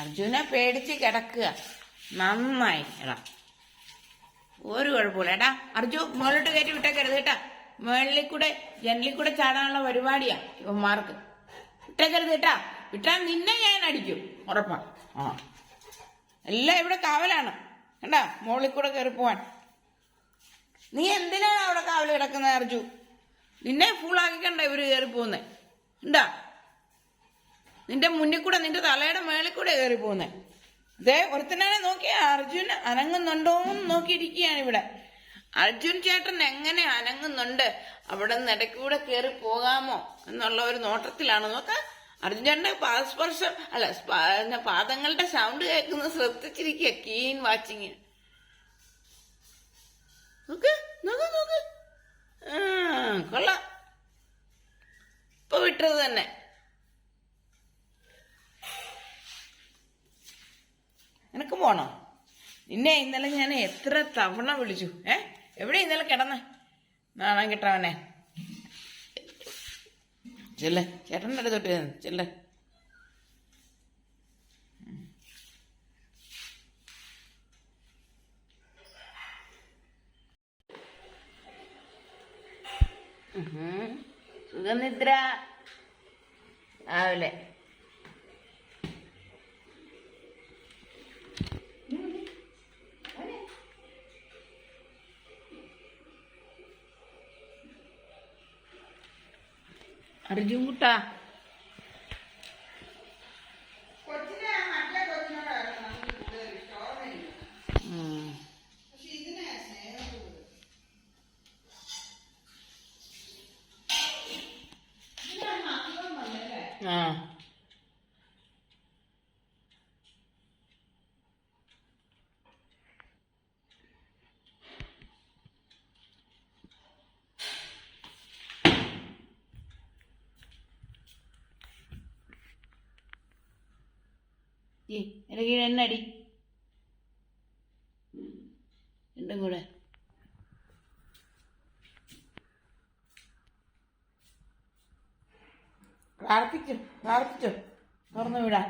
അർജുനെ പേടിച്ച് കിടക്കുക. നന്നായി എടാ, ഒരു കുഴപ്പമില്ല. എടാ അർജു, മുകളിലോട്ട് കയറ്റി വിട്ടേക്കരുത് കേട്ടാ. മുകളിൽ കൂടെ ജനലിൽ കൂടെ ചാടാനുള്ള പരിപാടിയാ ഇവന്മാർക്ക്. വിട്ടേക്കരുത് കേട്ടാ. വിട്ടാൽ നിന്നെ ഞാൻ അടിക്കും, ഉറപ്പാ. ആ, എല്ലാം ഇവിടെ കാവലാണ് കണ്ടാ, മുകളിൽ കൂടെ കയറി പോവാൻ. നീ എന്തിനാണ് അവിടെ കാവൽ കിടക്കുന്നത് അർജു? നിന്നെ ഫുള്ളാക്കിക്കണ്ട ഇവര് കയറി പോകുന്നേ. എന്താ നിന്റെ മുന്നിൽ കൂടെ, നിന്റെ തലയുടെ മേളിൽ കൂടെ കയറി പോകുന്നേ. ഇതേ ഒരുത്തനാണെ നോക്കിയാ അർജുൻ അനങ്ങുന്നുണ്ടോന്ന് നോക്കിയിരിക്കുകയാണ് ഇവിടെ. അർജുൻ ചേട്ടൻ എങ്ങനെ അനങ്ങുന്നുണ്ട്, അവിടെ നിന്ന് ഇടയ്ക്കൂടെ കയറി പോകാമോ എന്നുള്ള ഒരു നോട്ടത്തിലാണ്. നോക്ക, അർജുൻ ചേട്ടന്റെ പാദസ്പർശം അല്ല പാദങ്ങളുടെ സൗണ്ട് കേൾക്കുന്നത് ശ്രദ്ധിച്ചിരിക്കുക. Keen watching. നോക്ക് നോക്ക് നോക്ക്, കൊള്ളാം. ഇപ്പൊ വിട്ടത് തന്നെ. നിനക്ക് പോണോ? നിന്നെ ഇന്നലെ ഞാൻ എത്ര തവണ വിളിച്ചു. എവിടെ ഇന്നലെ കിടന്ന നാണം കിട്ടവനെ? ചെല്ല്, ചേട്ടൻ്റെ അടുത്തോട്ട് ചെല്ല്. സുഖനിദ്ര രാവിലെ. അർജുൻ കുട്ടാ, ആ എന്റെ കീഴ് എന്നെ അടി രണ്ടും കൂടെ. പ്രാർത്ഥിച്ചു തുറന്നു വിടാൻ.